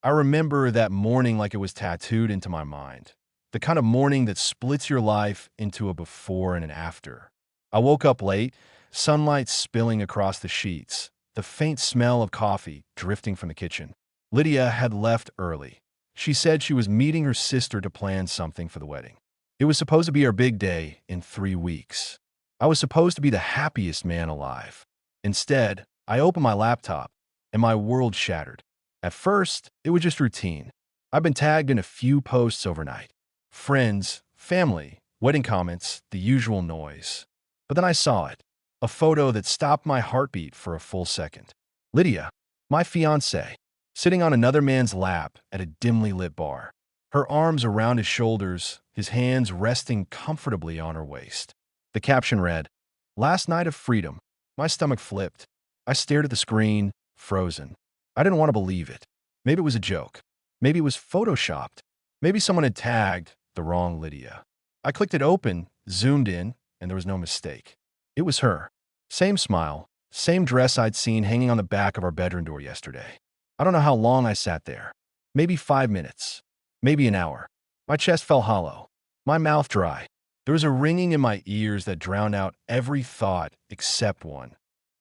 I remember that morning like it was tattooed into my mind. The kind of morning that splits your life into a before and an after. I woke up late, sunlight spilling across the sheets, the faint smell of coffee drifting from the kitchen. Lydia had left early. She said she was meeting her sister to plan something for the wedding. It was supposed to be our big day in 3 weeks. I was supposed to be the happiest man alive. Instead, I opened my laptop, and my world shattered. At first, it was just routine. I've been tagged in a few posts overnight. Friends, family, wedding comments, the usual noise. But then I saw it. A photo that stopped my heartbeat for a full second. Lydia, my fiancée, sitting on another man's lap at a dimly lit bar. Her arms around his shoulders, his hands resting comfortably on her waist. The caption read, "Last night of freedom." My stomach flipped. I stared at the screen, frozen. I didn't want to believe it. Maybe it was a joke. Maybe it was photoshopped. Maybe someone had tagged the wrong Lydia. I clicked it open, zoomed in, and there was no mistake. It was her. Same smile, same dress I'd seen hanging on the back of our bedroom door yesterday. I don't know how long I sat there. Maybe 5 minutes. Maybe an hour. My chest felt hollow. My mouth dry. There was a ringing in my ears that drowned out every thought except one.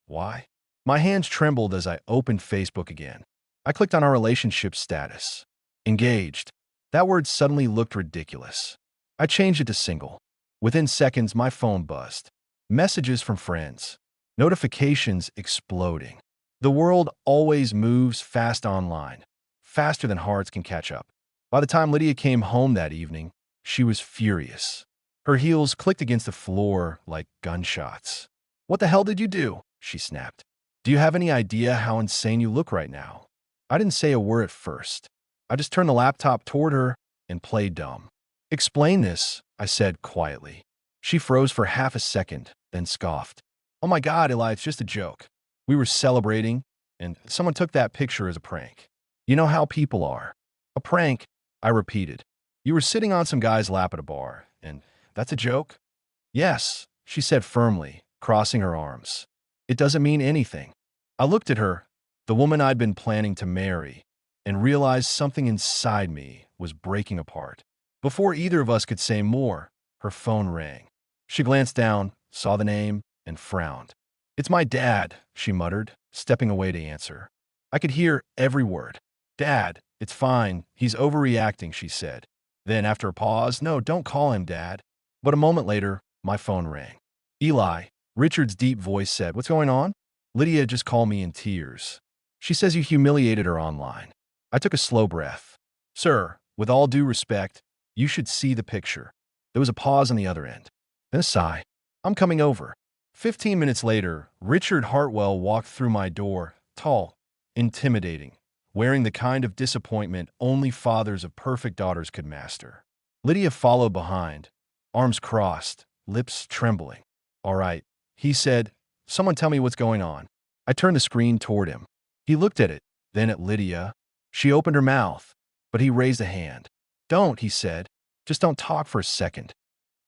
Why? My hands trembled as I opened Facebook again. I clicked on our relationship status. Engaged. That word suddenly looked ridiculous. I changed it to single. Within seconds, my phone buzzed. Messages from friends. Notifications exploding. The world always moves fast online, faster than hearts can catch up. By the time Lydia came home that evening, she was furious. Her heels clicked against the floor like gunshots. "What the hell did you do?" she snapped. "Do you have any idea how insane you look right now?" I didn't say a word at first. I just turned the laptop toward her and played dumb. "Explain this," I said quietly. She froze for half a second, then scoffed. "Oh my God, Eli, it's just a joke. We were celebrating, and someone took that picture as a prank. You know how people are." "A prank," I repeated. "You were sitting on some guy's lap at a bar, and that's a joke?" "Yes," she said firmly, crossing her arms. "It doesn't mean anything." I looked at her, the woman I'd been planning to marry, and realized something inside me was breaking apart. Before either of us could say more, her phone rang. She glanced down, saw the name, and frowned. "It's my dad," she muttered, stepping away to answer. I could hear every word. "Dad, it's fine. He's overreacting," she said. Then, after a pause, "No, don't call him Dad." But a moment later, my phone rang. "Eli," Richard's deep voice said, "What's going on?" "Lydia just called me in tears. She says you humiliated her online." I took a slow breath. "Sir, with all due respect, you should see the picture." There was a pause on the other end. Then a sigh. "I'm coming over." 15 minutes later, Richard Hartwell walked through my door, tall, intimidating, wearing the kind of disappointment only fathers of perfect daughters could master. Lydia followed behind, arms crossed, lips trembling. "All right," he said. "Someone tell me what's going on." I turned the screen toward him. He looked at it, then at Lydia. She opened her mouth, but he raised a hand. "Don't," he said. "Just don't talk for a second."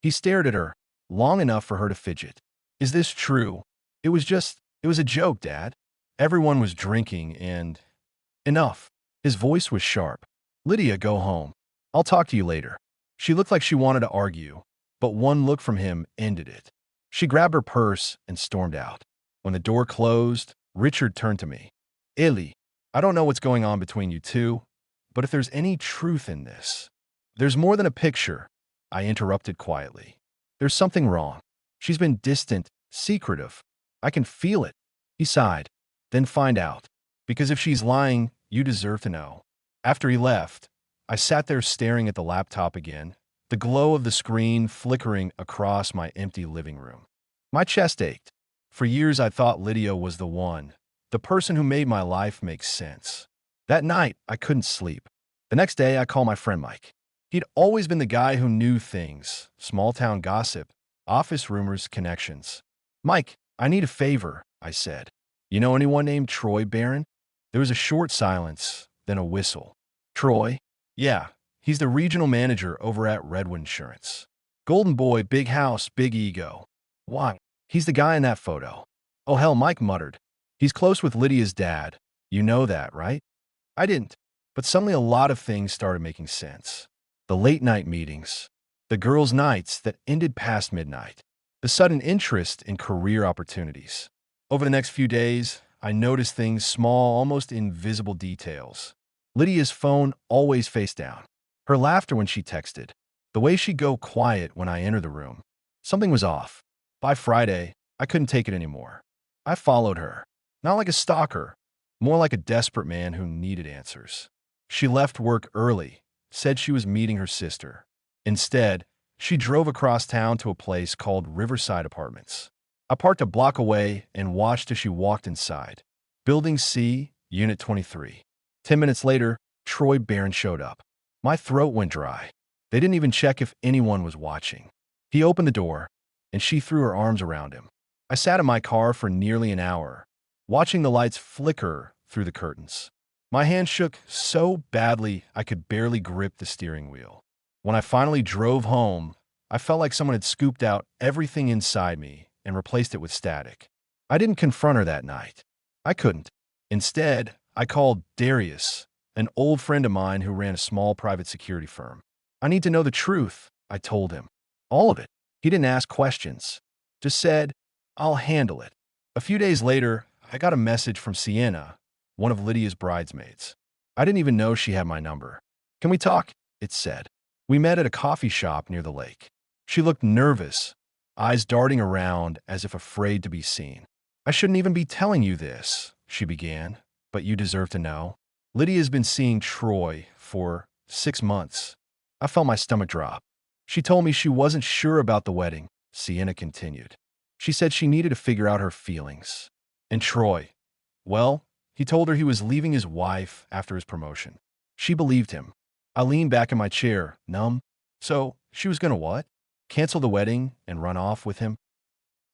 He stared at her, long enough for her to fidget. "Is this true?" It was a joke, Dad. Everyone was drinking and... Enough." His voice was sharp. "Lydia, go home. I'll talk to you later." She looked like she wanted to argue, but one look from him ended it. She grabbed her purse and stormed out. When the door closed, Richard turned to me. "Eli, I don't know what's going on between you two, but if there's any truth in this..." "There's more than a picture," I interrupted quietly. "There's something wrong. She's been distant, secretive. I can feel it." He sighed. "Then find out. Because if she's lying, you deserve to know." After he left, I sat there staring at the laptop again, the glow of the screen flickering across my empty living room. My chest ached. For years I thought Lydia was the one, the person who made my life make sense. That night, I couldn't sleep. The next day, I called my friend Mike. He'd always been the guy who knew things, small-town gossip, office rumors, connections. "Mike, I need a favor," I said. "You know anyone named Troy Barron?" There was a short silence, then a whistle. "Troy?" "Yeah, he's the regional manager over at Redwood Insurance. Golden boy, big house, big ego." "Why?" "He's the guy in that photo." "Oh hell," Mike muttered. "He's close with Lydia's dad. You know that, right?" I didn't. But suddenly a lot of things started making sense. The late-night meetings, the girls' nights that ended past midnight, the sudden interest in career opportunities. Over the next few days, I noticed things, small, almost invisible details. Lydia's phone always face down. Her laughter when she texted. The way she'd go quiet when I entered the room. Something was off. By Friday, I couldn't take it anymore. I followed her. Not like a stalker, more like a desperate man who needed answers. She left work early, said she was meeting her sister. Instead, she drove across town to a place called Riverside Apartments. I parked a block away and watched as she walked inside. Building C, Unit 23. 10 minutes later, Troy Barron showed up. My throat went dry. They didn't even check if anyone was watching. He opened the door, and she threw her arms around him. I sat in my car for nearly an hour, watching the lights flicker through the curtains. My hand shook so badly I could barely grip the steering wheel. When I finally drove home, I felt like someone had scooped out everything inside me and replaced it with static. I didn't confront her that night. I couldn't. Instead, I called Darius, an old friend of mine who ran a small private security firm. I need to know the truth, I told him. All of it. He didn't ask questions. Just said, I'll handle it. A few days later, I got a message from Sienna, one of Lydia's bridesmaids. I didn't even know she had my number. Can we talk? It said. We met at a coffee shop near the lake. She looked nervous, eyes darting around as if afraid to be seen. I shouldn't even be telling you this, she began, but you deserve to know. Lydia's been seeing Troy for 6 months. I felt my stomach drop. She told me she wasn't sure about the wedding, Sienna continued. She said she needed to figure out her feelings. And Troy, well, he told her he was leaving his wife after his promotion. She believed him. I leaned back in my chair, numb. So, she was gonna what? Cancel the wedding and run off with him?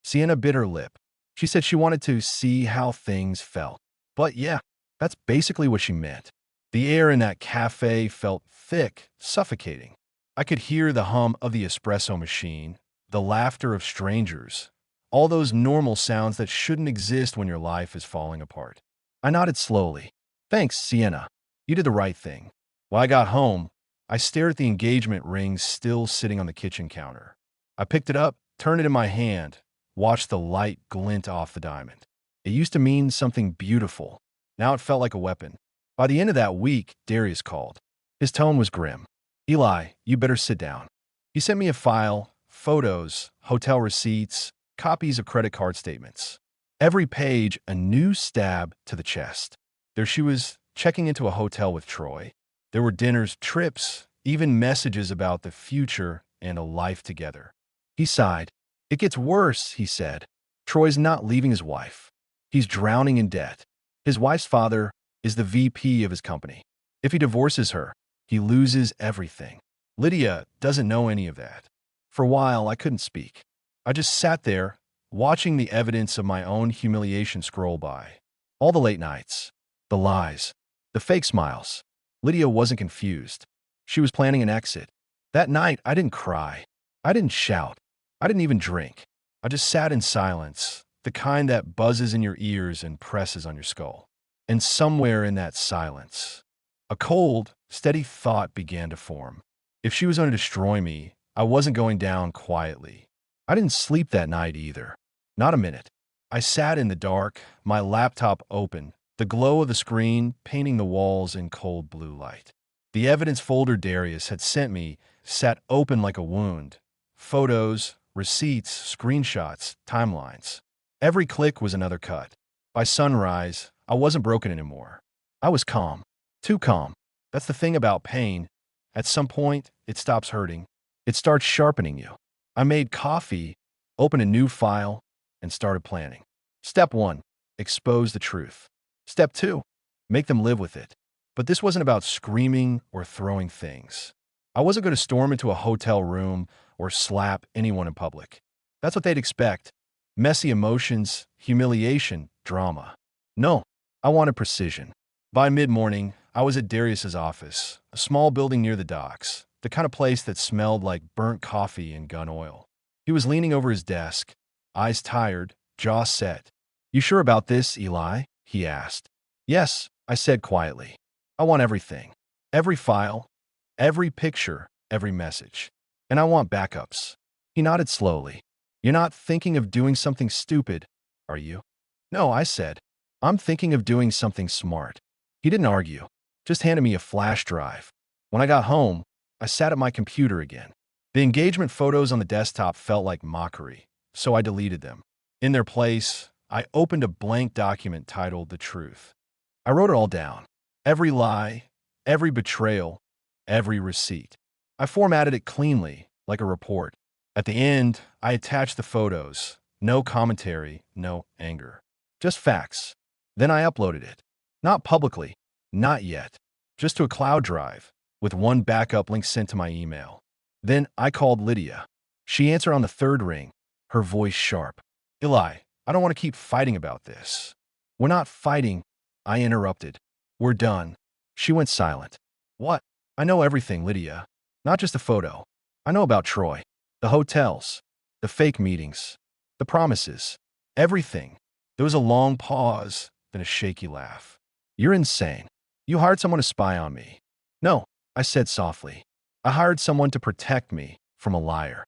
Sienna bit her lip. She said she wanted to see how things felt. But yeah, that's basically what she meant. The air in that cafe felt thick, suffocating. I could hear the hum of the espresso machine, the laughter of strangers, all those normal sounds that shouldn't exist when your life is falling apart. I nodded slowly. Thanks, Sienna. You did the right thing. When I got home, I stared at the engagement ring still sitting on the kitchen counter. I picked it up, turned it in my hand, watched the light glint off the diamond. It used to mean something beautiful. Now it felt like a weapon. By the end of that week, Darius called. His tone was grim. Eli, you better sit down. He sent me a file, photos, hotel receipts, copies of credit card statements. Every page a new stab to the chest. There she was, checking into a hotel with Troy. There were dinners, trips, even messages about the future and a life together. He sighed. It gets worse, he said. Troy's not leaving his wife. He's drowning in debt. His wife's father is the VP of his company. If he divorces her, he loses everything. Lydia doesn't know any of that. For a while, I couldn't speak. I just sat there, watching the evidence of my own humiliation scroll by. All the late nights, the lies, the fake smiles. Lydia wasn't confused. She was planning an exit. That night, I didn't cry. I didn't shout. I didn't even drink. I just sat in silence, the kind that buzzes in your ears and presses on your skull. And somewhere in that silence, a cold, steady thought began to form. If she was going to destroy me, I wasn't going down quietly. I didn't sleep that night either. Not a minute. I sat in the dark, my laptop open, the glow of the screen painting the walls in cold blue light. The evidence folder Darius had sent me sat open like a wound. Photos, receipts, screenshots, timelines. Every click was another cut. By sunrise, I wasn't broken anymore. I was calm. Too calm. That's the thing about pain. At some point, it stops hurting. It starts sharpening you. I made coffee, opened a new file, and started planning. Step 1, expose the truth. Step 2, make them live with it. But this wasn't about screaming or throwing things. I wasn't going to storm into a hotel room or slap anyone in public. That's what they'd expect. Messy emotions, humiliation, drama. No, I wanted precision. By mid-morning, I was at Darius's office, a small building near the docks, the kind of place that smelled like burnt coffee and gun oil. He was leaning over his desk, eyes tired, jaw set. You sure about this, Eli? He asked. Yes, I said quietly. I want everything. Every file, every picture, every message. And I want backups. He nodded slowly. You're not thinking of doing something stupid, are you? No, I said. I'm thinking of doing something smart. He didn't argue, just handed me a flash drive. When I got home, I sat at my computer again. The engagement photos on the desktop felt like mockery, so I deleted them. In their place, I opened a blank document titled The Truth. I wrote it all down. Every lie, every betrayal, every receipt. I formatted it cleanly, like a report. At the end, I attached the photos. No commentary, no anger. Just facts. Then I uploaded it. Not publicly, not yet. Just to a cloud drive, with one backup link sent to my email. Then I called Lydia. She answered on the third ring, her voice sharp. Eli, I don't want to keep fighting about this. We're not fighting, I interrupted. We're done. She went silent. What? I know everything, Lydia. Not just a photo. I know about Troy. The hotels. The fake meetings. The promises. Everything. There was a long pause, then a shaky laugh. You're insane. You hired someone to spy on me. No, I said softly. I hired someone to protect me from a liar.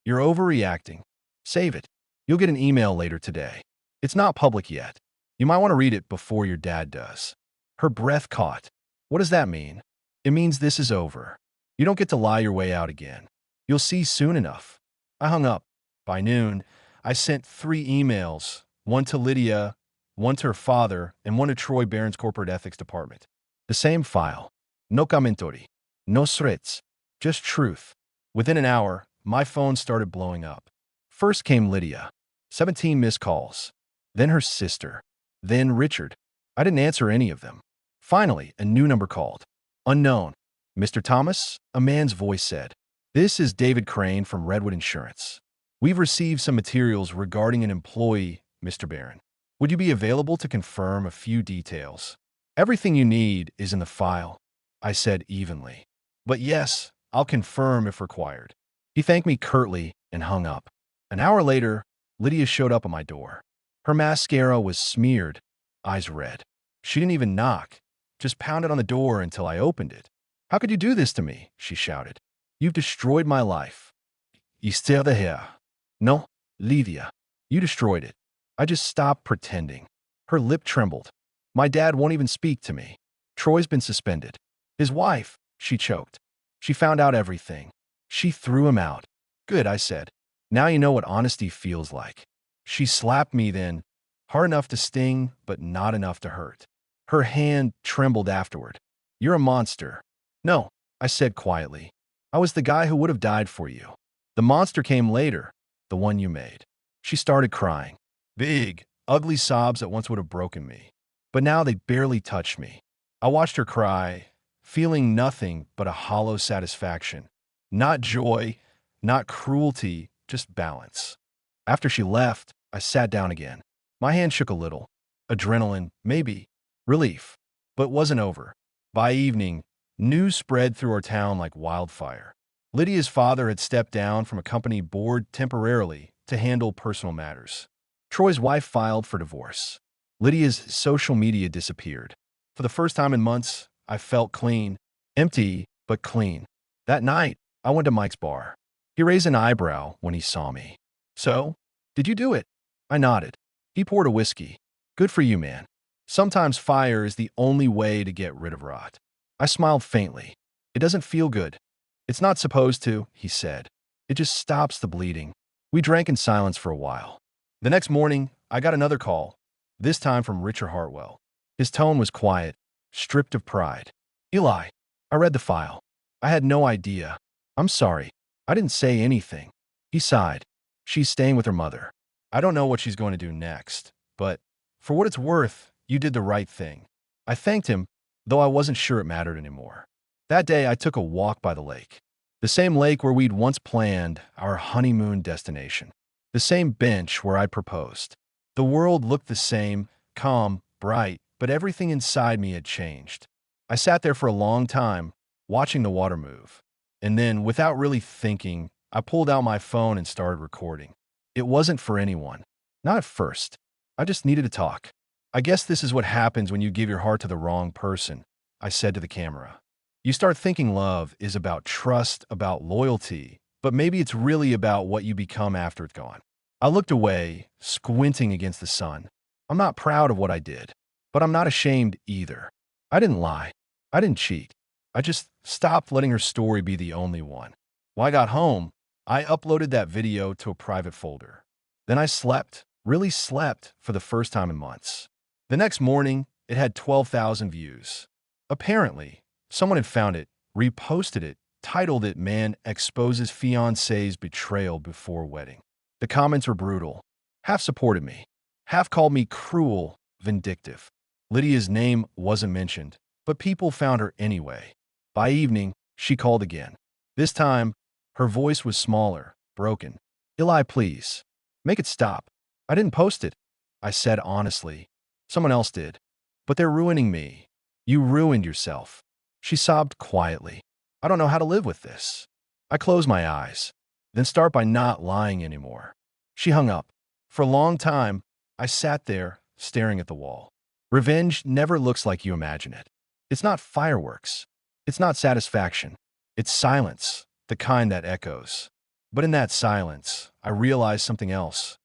You're overreacting. Save it. You'll get an email later today. It's not public yet. You might want to read it before your dad does. Her breath caught. What does that mean? It means this is over. You don't get to lie your way out again. You'll see soon enough. I hung up. By noon, I sent 3 emails, one to Lydia, one to her father, and one to Troy Barron's corporate ethics department. The same file. No commentori. No threats. Just truth. Within an hour, my phone started blowing up. First came Lydia. 17 missed calls. Then her sister. Then Richard. I didn't answer any of them. Finally, a new number called. Unknown. Mr. Thomas? A man's voice said. This is David Crane from Redwood Insurance. We've received some materials regarding an employee, Mr. Barron. Would you be available to confirm a few details? Everything you need is in the file, I said evenly. But yes, I'll confirm if required. He thanked me curtly and hung up. An hour later, Lydia showed up at my door. Her mascara was smeared, eyes red. She didn't even knock, just pounded on the door until I opened it. How could you do this to me? She shouted. You've destroyed my life. Esther the hair. No, Lydia. You destroyed it. I just stopped pretending. Her lip trembled. My dad won't even speak to me. Troy's been suspended. His wife, she choked. She found out everything. She threw him out. Good, I said. Now you know what honesty feels like. She slapped me then, hard enough to sting, but not enough to hurt. Her hand trembled afterward. You're a monster. No, I said quietly. I was the guy who would have died for you. The monster came later, the one you made. She started crying. Big, ugly sobs that once would have broken me. But now they barely touched me. I watched her cry, feeling nothing but a hollow satisfaction. Not joy, not cruelty, just balance. After she left, I sat down again. My hand shook a little. Adrenaline, maybe. Relief. But it wasn't over. By evening, news spread through our town like wildfire. Lydia's father had stepped down from a company board temporarily to handle personal matters. Troy's wife filed for divorce. Lydia's social media disappeared. For the first time in months, I felt clean. Empty, but clean. That night, I went to Mike's bar. He raised an eyebrow when he saw me. So, did you do it? I nodded. He poured a whiskey. Good for you, man. Sometimes fire is the only way to get rid of rot. I smiled faintly. It doesn't feel good. It's not supposed to, he said. It just stops the bleeding. We drank in silence for a while. The next morning, I got another call, this time from Richard Hartwell. His tone was quiet, stripped of pride. Eli, I read the file. I had no idea. I'm sorry. I didn't say anything. He sighed. She's staying with her mother. I don't know what she's going to do next, but for what it's worth, you did the right thing. I thanked him, though I wasn't sure it mattered anymore. That day, I took a walk by the lake. The same lake where we'd once planned our honeymoon destination. The same bench where I'd proposed. The world looked the same, calm, bright, but everything inside me had changed. I sat there for a long time, watching the water move. And then, without really thinking, I pulled out my phone and started recording. It wasn't for anyone. Not at first. I just needed to talk. I guess this is what happens when you give your heart to the wrong person, I said to the camera. You start thinking love is about trust, about loyalty, but maybe it's really about what you become after it's gone. I looked away, squinting against the sun. I'm not proud of what I did, but I'm not ashamed either. I didn't lie. I didn't cheat. I just stopped letting her story be the only one. When I got home, I uploaded that video to a private folder. Then I slept, really slept, for the first time in months. The next morning, it had 12,000 views. Apparently, someone had found it, reposted it, titled it "Man Exposes Fiancé's Betrayal Before Wedding." The comments were brutal. Half supported me. Half called me cruel, vindictive. Lydia's name wasn't mentioned, but people found her anyway. By evening, she called again. This time, her voice was smaller, broken. "Eli, please. Make it stop. I didn't post it," I said honestly. "Someone else did. But they're ruining me. You ruined yourself." She sobbed quietly. "I don't know how to live with this." I closed my eyes, then start by not lying anymore. She hung up. For a long time, I sat there, staring at the wall. Revenge never looks like you imagine it. It's not fireworks. It's not satisfaction. It's silence, the kind that echoes. But in that silence, I realized something else.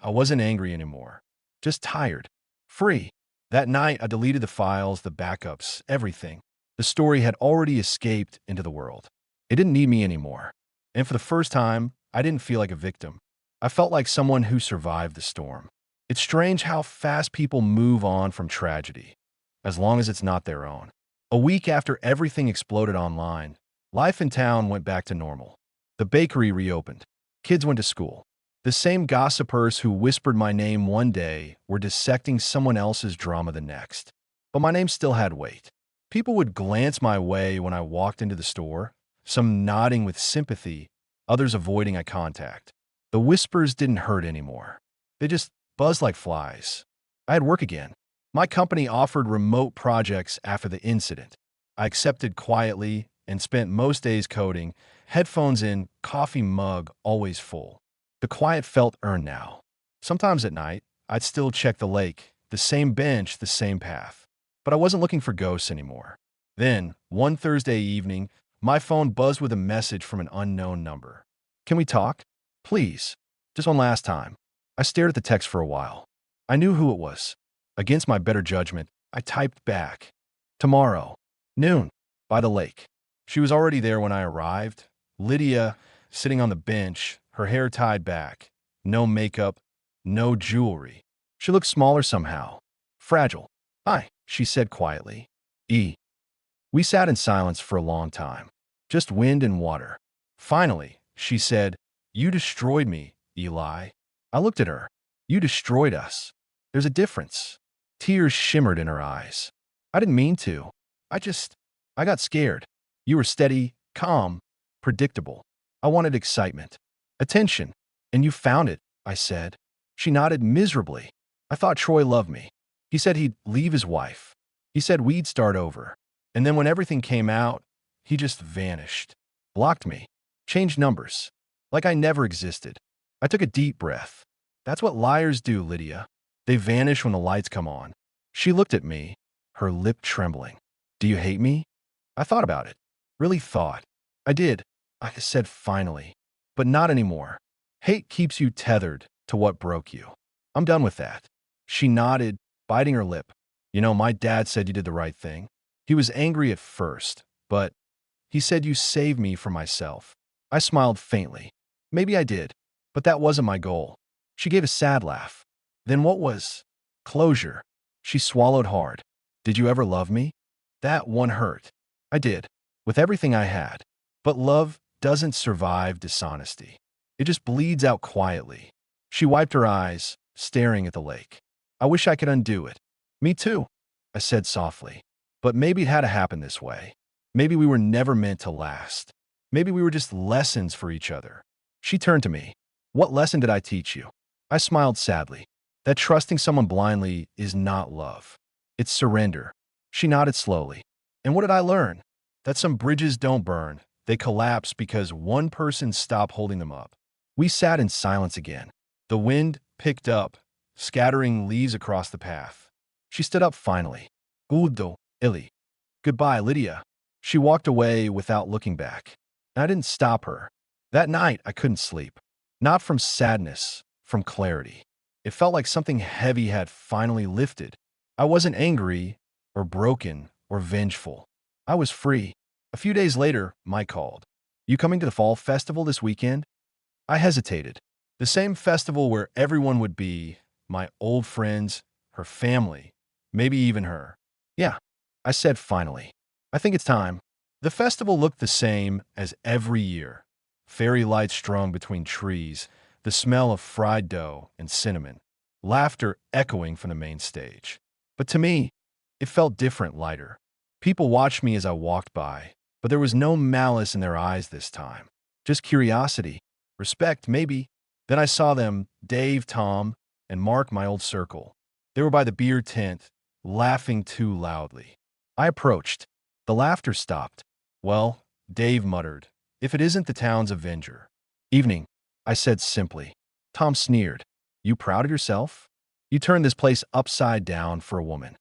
I wasn't angry anymore. Just tired. Free. That night, I deleted the files, the backups, everything. The story had already escaped into the world. It didn't need me anymore. And for the first time, I didn't feel like a victim. I felt like someone who survived the storm. It's strange how fast people move on from tragedy, as long as it's not their own. A week after everything exploded online, life in town went back to normal. The bakery reopened. Kids went to school. The same gossipers who whispered my name one day were dissecting someone else's drama the next. But my name still had weight. People would glance my way when I walked into the store, some nodding with sympathy, others avoiding eye contact. The whispers didn't hurt anymore. They just buzzed like flies. I had work again. My company offered remote projects after the incident. I accepted quietly and spent most days coding, headphones in, coffee mug always full. The quiet felt earned now. Sometimes at night, I'd still check the lake, the same bench, the same path. But I wasn't looking for ghosts anymore. Then, one Thursday evening, my phone buzzed with a message from an unknown number. "Can we talk? Please. Just one last time." I stared at the text for a while. I knew who it was. Against my better judgment, I typed back. "Tomorrow, noon, by the lake." She was already there when I arrived. Lydia, sitting on the bench, her hair tied back. No makeup, no jewelry. She looked smaller somehow. Fragile. "Hi," she said quietly. We sat in silence for a long time. Just wind and water. Finally, she said, "You destroyed me, Eli." I looked at her. "You destroyed us. There's a difference." Tears shimmered in her eyes. "I didn't mean to. I got scared. You were steady, calm, predictable. I wanted excitement, attention, and you found it," I said. She nodded miserably. "I thought Troy loved me. He said he'd leave his wife. He said we'd start over. And then when everything came out, he just vanished. Blocked me. Changed numbers. Like I never existed." I took a deep breath. "That's what liars do, Lydia. They vanish when the lights come on." She looked at me, her lip trembling. "Do you hate me?" I thought about it. Really thought. "I did," I said finally. "But not anymore. Hate keeps you tethered to what broke you. I'm done with that." She nodded, biting her lip. "You know, my dad said you did the right thing. He was angry at first, but he said you saved me from myself." I smiled faintly. "Maybe I did, but that wasn't my goal." She gave a sad laugh. "Then what was?" "Closure." She swallowed hard. "Did you ever love me?" That one hurt. I did, with everything I had. But love doesn't survive dishonesty. It just bleeds out quietly. She wiped her eyes, staring at the lake. "I wish I could undo it." "Me too," I said softly. "But maybe it had to happen this way. Maybe we were never meant to last. Maybe we were just lessons for each other." She turned to me. "What lesson did I teach you?" I smiled sadly. "That trusting someone blindly is not love. It's surrender." She nodded slowly. "And what did I learn?" That some bridges don't burn. They collapse because one person stopped holding them up. We sat in silence again. The wind picked up, scattering leaves across the path. She stood up finally. "Udo, Ili." Goodbye, Lydia. She walked away without looking back. I didn't stop her. That night, I couldn't sleep. Not from sadness, from clarity. It felt like something heavy had finally lifted. I wasn't angry or broken or vengeful. I was free. A few days later, Mike called. You coming to the fall festival this weekend? I hesitated. The same festival where everyone would be, my old friends, her family, maybe even her. Yeah, I said finally. I think it's time. The festival looked the same as every year. Fairy lights strung between trees, the smell of fried dough and cinnamon, laughter echoing from the main stage. But to me, it felt different, lighter. People watched me as I walked by, but there was no malice in their eyes this time. Just curiosity, respect, maybe. Then I saw them, Dave, Tom, and Mark, my old circle. They were by the beer tent, laughing too loudly. I approached. The laughter stopped. Well, Dave muttered, if it isn't the town's avenger. Evening, I said simply. Tom sneered. You proud of yourself? You turned this place upside down for a woman.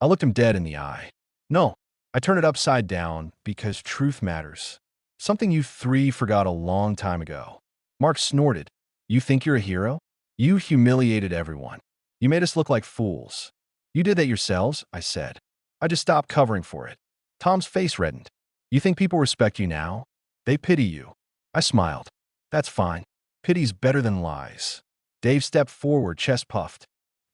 I looked him dead in the eye. No, I turned it upside down because truth matters. Something you three forgot a long time ago. Mark snorted. You think you're a hero? You humiliated everyone. You made us look like fools. You did that yourselves, I said. I just stopped covering for it. Tom's face reddened. You think people respect you now? They pity you. I smiled. That's fine. Pity's better than lies. Dave stepped forward, chest puffed.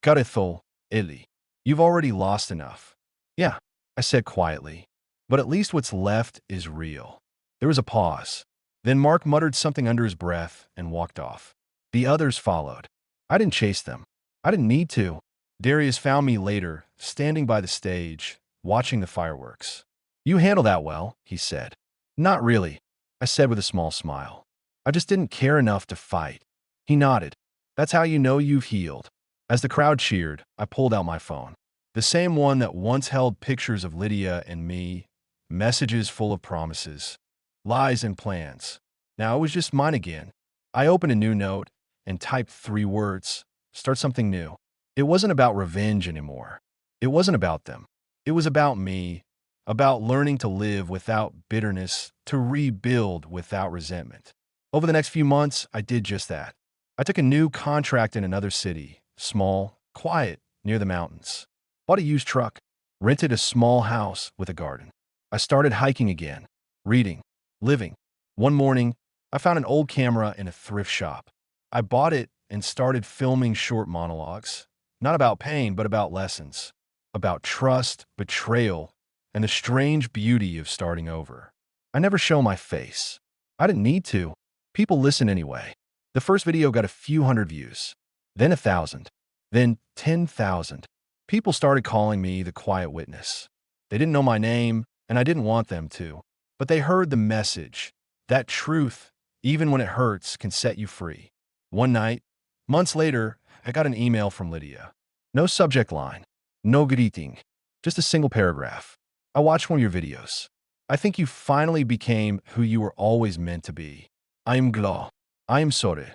Garethol, Eli. You've already lost enough. Yeah, I said quietly. But at least what's left is real. There was a pause. Then Mark muttered something under his breath and walked off. The others followed. I didn't chase them. I didn't need to. Darius found me later, standing by the stage, watching the fireworks. You handle that well, he said. Not really, I said with a small smile. I just didn't care enough to fight. He nodded. That's how you know you've healed. As the crowd cheered, I pulled out my phone. The same one that once held pictures of Lydia and me, messages full of promises, lies and plans. Now it was just mine again. I opened a new note and typed 3 words. Start something new. It wasn't about revenge anymore. It wasn't about them. It was about me, about learning to live without bitterness, to rebuild without resentment. Over the next few months, I did just that. I took a new contract in another city, small, quiet, near the mountains. Bought a used truck, rented a small house with a garden. I started hiking again, reading, living. One morning, I found an old camera in a thrift shop. I bought it and started filming short monologues, not about pain, but about lessons, about trust, betrayal, and the strange beauty of starting over. I never show my face. I didn't need to. People listen anyway. The first video got a few hundred views, then 1,000, then 10,000. People started calling me the quiet witness. They didn't know my name, and I didn't want them to, but they heard the message. That truth, even when it hurts, can set you free. One night, months later, I got an email from Lydia. No subject line, no greeting, just a single paragraph. I watched one of your videos. I think you finally became who you were always meant to be. I am glad. I am sorry.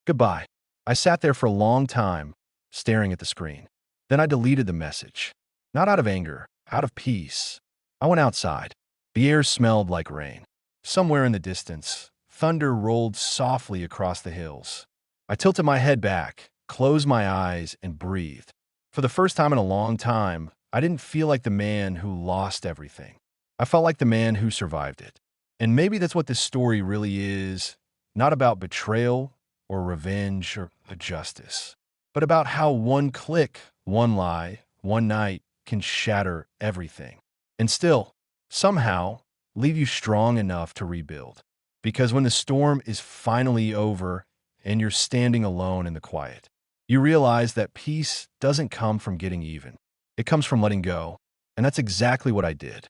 Goodbye. I sat there for a long time, staring at the screen. Then I deleted the message. Not out of anger, out of peace. I went outside. The air smelled like rain. Somewhere in the distance, thunder rolled softly across the hills. I tilted my head back, closed my eyes, and breathed. For the first time in a long time, I didn't feel like the man who lost everything. I felt like the man who survived it. And maybe that's what this story really is, not about betrayal or revenge or justice, but about how one click, one lie, one night can shatter everything. And still, somehow, leave you strong enough to rebuild. Because when the storm is finally over and you're standing alone in the quiet, you realize that peace doesn't come from getting even. It comes from letting go. And that's exactly what I did.